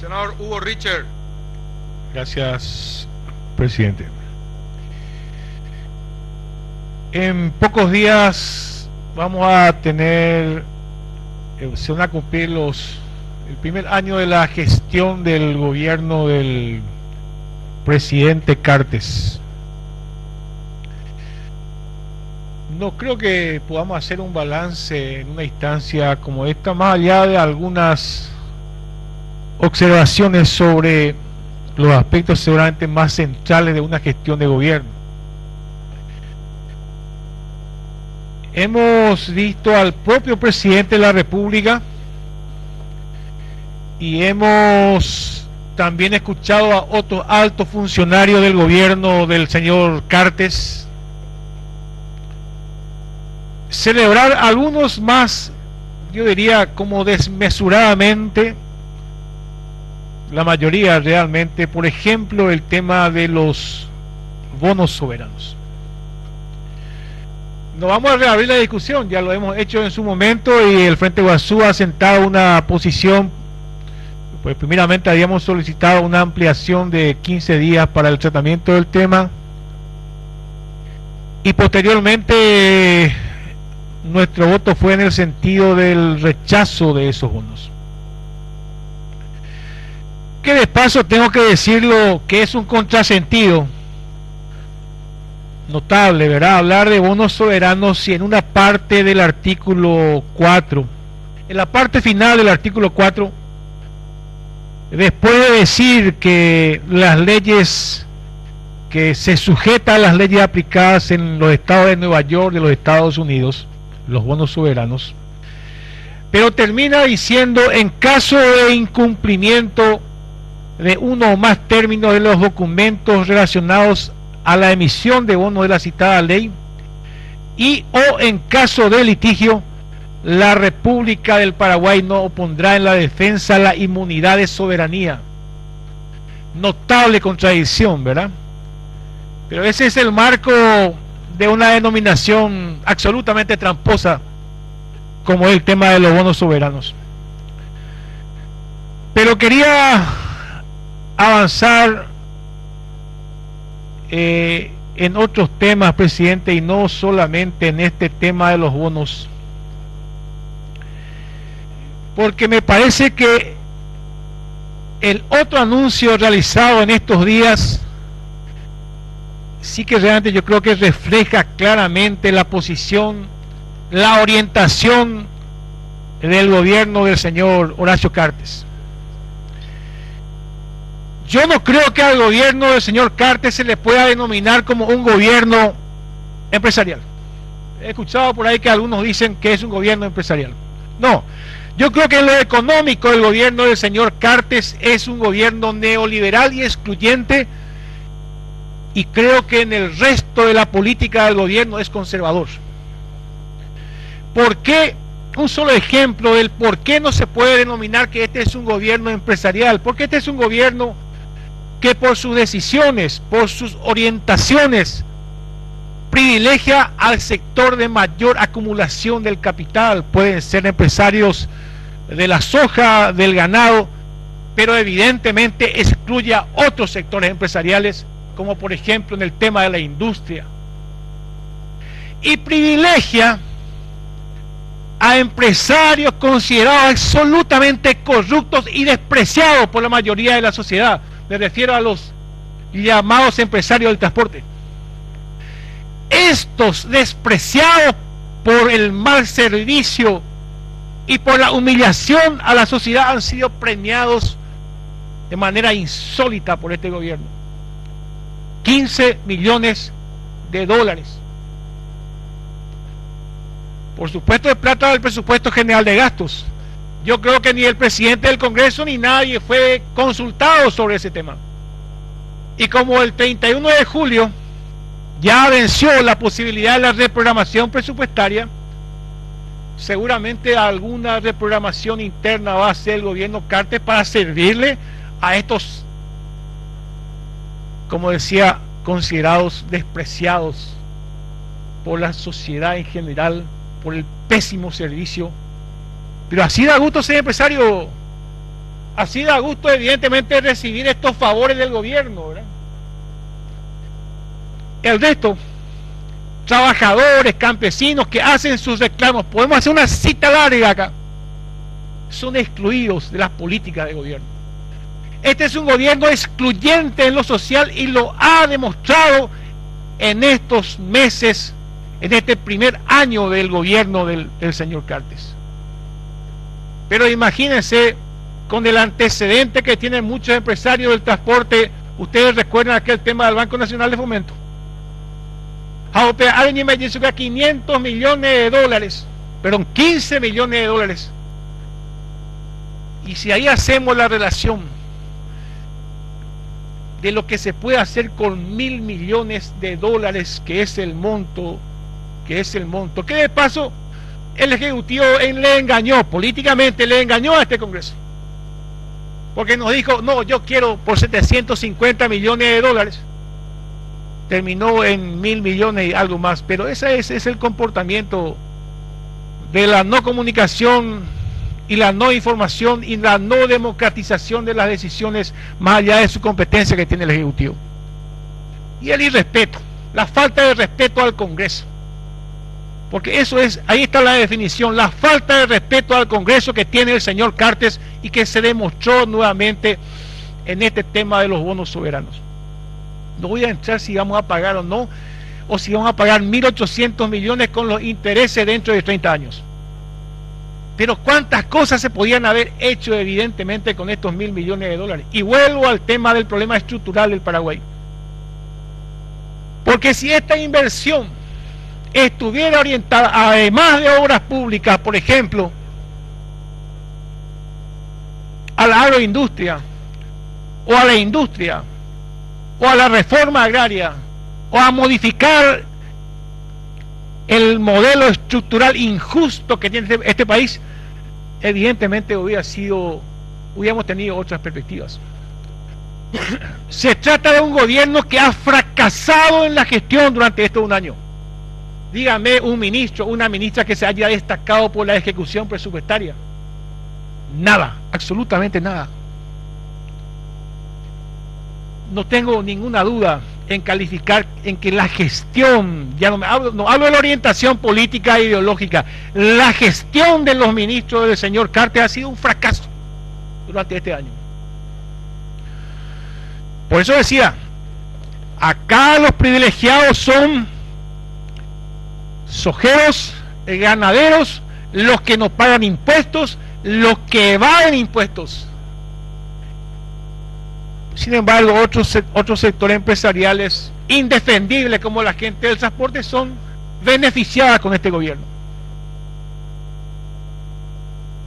Senador Hugo Richard. Gracias, presidente. En pocos días vamos a tener, se van a cumplir el primer año de la gestión del gobierno del presidente Cartes. No creo que podamos hacer un balance en una instancia como esta, más allá de algunas observaciones sobre los aspectos seguramente más centrales de una gestión de gobierno. Hemos visto al propio presidente de la República y hemos también escuchado a otros altos funcionarios del gobierno del señor Cartes celebrar, algunos más, yo diría como desmesuradamente, la mayoría realmente, por ejemplo, el tema de los bonos soberanos. No vamos a reabrir la discusión, ya lo hemos hecho en su momento y el Frente Guazú ha sentado una posición. Pues primeramente habíamos solicitado una ampliación de 15 días para el tratamiento del tema y posteriormente nuestro voto fue en el sentido del rechazo de esos bonos. Que de paso tengo que decirlo que es un contrasentido notable, ¿verdad? Hablar de bonos soberanos si en una parte del artículo 4, en la parte final del artículo 4, después de decir que las leyes, que se sujeta a las leyes aplicadas en los estados de Nueva York, de los Estados Unidos, los bonos soberanos, pero termina diciendo en caso de incumplimiento de uno o más términos de los documentos relacionados a la emisión de bonos de la citada ley y o en caso de litigio, la República del Paraguay no opondrá en la defensa la inmunidad de soberanía. Notable contradicción, ¿verdad? Pero ese es el marco de una denominación absolutamente tramposa como el tema de los bonos soberanos. Pero quería avanzar en otros temas, presidente, y no solamente en este tema de los bonos, porque me parece que el otro anuncio realizado en estos días sí que realmente yo creo que refleja claramente la posición, la orientación del gobierno del señor Horacio Cartes. Yo no creo que al gobierno del señor Cartes se le pueda denominar como un gobierno empresarial. He escuchado por ahí que algunos dicen que es un gobierno empresarial. No, yo creo que en lo económico el gobierno del señor Cartes es un gobierno neoliberal y excluyente, y creo que en el resto de la política del gobierno es conservador. ¿Por qué? Un solo ejemplo del por qué no se puede denominar que este es un gobierno empresarial. Porque este es un gobierno que por sus decisiones, por sus orientaciones, privilegia al sector de mayor acumulación del capital. Pueden ser empresarios de la soja, del ganado, pero evidentemente excluye a otros sectores empresariales, como por ejemplo en el tema de la industria, y privilegia a empresarios considerados absolutamente corruptos y despreciados por la mayoría de la sociedad. Me refiero a los llamados empresarios del transporte. Estos, despreciados por el mal servicio y por la humillación a la sociedad, han sido premiados de manera insólita por este gobierno. 15 millones de dólares. Por supuesto, de plata del presupuesto general de gastos. Yo creo que ni el presidente del Congreso ni nadie fue consultado sobre ese tema. Y como el 31 de julio ya venció la posibilidad de la reprogramación presupuestaria, seguramente alguna reprogramación interna va a hacer el gobierno Cartes para servirle a estos, como decía, considerados despreciados por la sociedad en general, por el pésimo servicio. Pero así da gusto ser empresario, Así da gusto, evidentemente, recibir estos favores del gobierno, ¿verdad? El resto, trabajadores, campesinos que hacen sus reclamos, podemos hacer una cita larga acá, son excluidos de las políticas de gobierno. Este es un gobierno excluyente en lo social y lo ha demostrado en estos meses, en este primer año del gobierno del señor Cartes. Pero imagínense, con el antecedente que tienen muchos empresarios del transporte, ustedes recuerdan aquel tema del Banco Nacional de Fomento. Alguien me dice que 500 millones de dólares, perdón, 15 millones de dólares. Y si ahí hacemos la relación de lo que se puede hacer con 1.000 millones de dólares, que es el monto, que de paso el Ejecutivo le engañó, políticamente le engañó a este Congreso, porque nos dijo, no, yo quiero por 750 millones de dólares, terminó en 1.000 millones y algo más. Pero ese es el comportamiento de la no comunicación y la no información y la no democratización de las decisiones, más allá de su competencia que tiene el Ejecutivo. Y el irrespeto, la falta de respeto al Congreso, porque eso es, ahí está la definición, la falta de respeto al Congreso que tiene el señor Cartes y que se demostró nuevamente en este tema de los bonos soberanos. No voy a entrar si vamos a pagar o no, o si vamos a pagar 1.800 millones con los intereses dentro de 30 años. Pero cuántas cosas se podían haber hecho evidentemente con estos 1.000 millones de dólares. Y vuelvo al tema del problema estructural del Paraguay. Porque si esta inversión estuviera orientada, además de obras públicas, por ejemplo, a la agroindustria, o a la industria, o a la reforma agraria, o a modificar el modelo estructural injusto que tiene este país, evidentemente hubiéramos tenido otras perspectivas. Se trata de un gobierno que ha fracasado en la gestión durante un año. Dígame un ministro, una ministra que se haya destacado por la ejecución presupuestaria. Nada, absolutamente nada. No tengo ninguna duda en calificar en que la gestión, ya no hablo de la orientación política e ideológica, la gestión de los ministros del señor Cartes ha sido un fracaso durante este año. Por eso decía, acá los privilegiados son sojeros, ganaderos, los que no pagan impuestos, los que evaden impuestos. Sin embargo, otros sectores empresariales indefendibles, como la gente del transporte, son beneficiadas con este gobierno.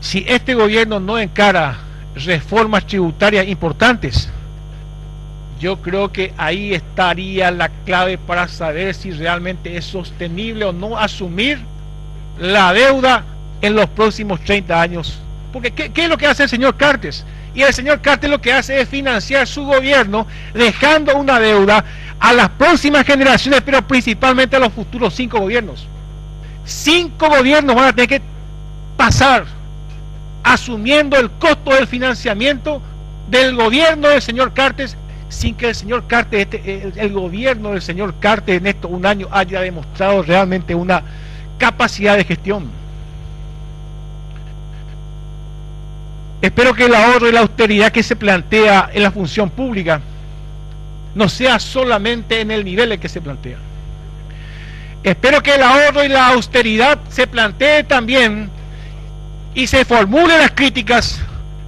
Si este gobierno no encara reformas tributarias importantes, yo creo que ahí estaría la clave para saber si realmente es sostenible o no asumir la deuda en los próximos 30 años. Porque ¿qué es lo que hace el señor Cartes? Y el señor Cartes lo que hace es financiar su gobierno, dejando una deuda a las próximas generaciones, pero principalmente a los futuros 5 gobiernos. 5 gobiernos van a tener que pasar asumiendo el costo del financiamiento del gobierno del señor Cartes, sin que el señor Cartes, el gobierno del señor Cartes en un año haya demostrado realmente una capacidad de gestión. Espero que el ahorro y la austeridad que se plantea en la función pública no sea solamente en el nivel en que se plantea. Espero que el ahorro y la austeridad se plantee también y se formulen las críticas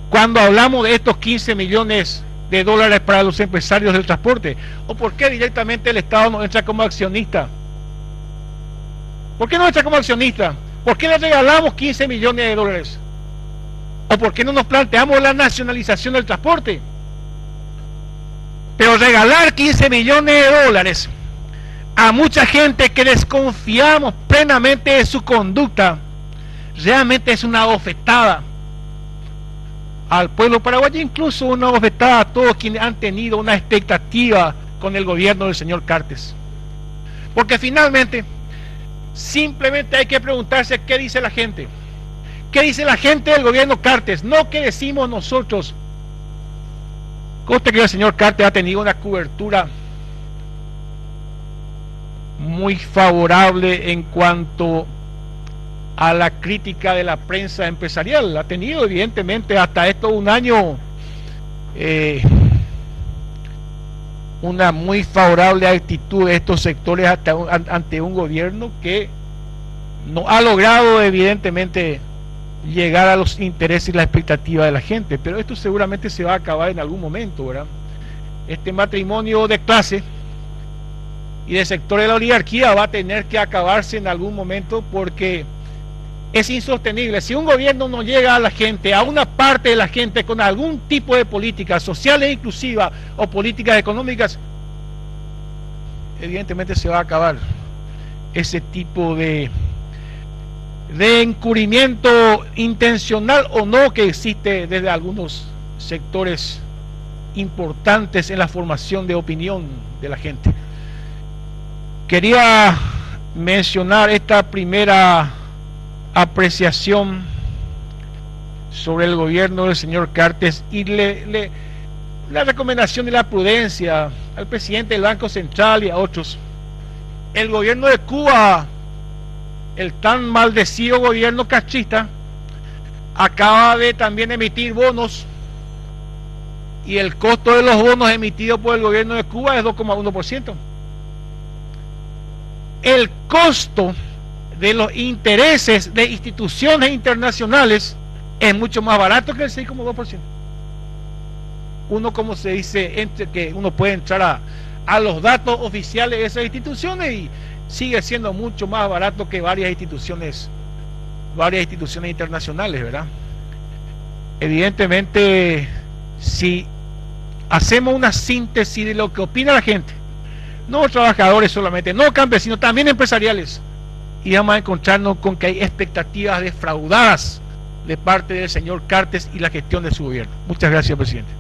cuando hablamos de estos 15 millones de dólares para los empresarios del transporte. ¿O por qué directamente el Estado no entra como accionista? ¿Por qué no entra como accionista? ¿Por qué le regalamos 15 millones de dólares? ¿O por qué no nos planteamos la nacionalización del transporte? Pero regalar 15 millones de dólares a mucha gente que desconfiamos plenamente de su conducta, realmente es una bofetada al pueblo paraguayo, incluso una bofetada a todos quienes han tenido una expectativa con el gobierno del señor Cartes. Porque finalmente, simplemente hay que preguntarse qué dice la gente. ¿Qué dice la gente del gobierno Cartes? No qué decimos nosotros Conste que el señor Cartes ha tenido una cobertura muy favorable en cuanto a la crítica de la prensa empresarial. Ha tenido evidentemente hasta esto un año una muy favorable actitud de estos sectores ante un gobierno que no ha logrado evidentemente llegar a los intereses y la expectativa de la gente, pero esto seguramente se va a acabar en algún momento, ¿verdad? Este matrimonio de clase y de sector de la oligarquía va a tener que acabarse en algún momento, porque es insostenible. Si un gobierno no llega a la gente, a una parte de la gente, con algún tipo de políticas sociales inclusivas o políticas económicas, evidentemente se va a acabar ese tipo de encubrimiento intencional o no que existe desde algunos sectores importantes en la formación de opinión de la gente. Quería mencionar esta primera apreciación sobre el gobierno del señor Cartes y la recomendación de la prudencia al presidente del Banco Central y a otros. El gobierno de Cuba, el tan maldecido gobierno castrista, acaba de también emitir bonos, y el costo de los bonos emitidos por el gobierno de Cuba es 2,1%. El costo de los intereses de instituciones internacionales es mucho más barato que el 6,2%. Uno, como se dice, que uno puede entrar a los datos oficiales de esas instituciones y sigue siendo mucho más barato que varias instituciones internacionales, ¿verdad? Evidentemente, si hacemos una síntesis de lo que opina la gente, no trabajadores solamente, no campesinos, también empresariales, y vamos a encontrarnos con que hay expectativas defraudadas de parte del señor Cartes y la gestión de su gobierno. Muchas gracias, presidente.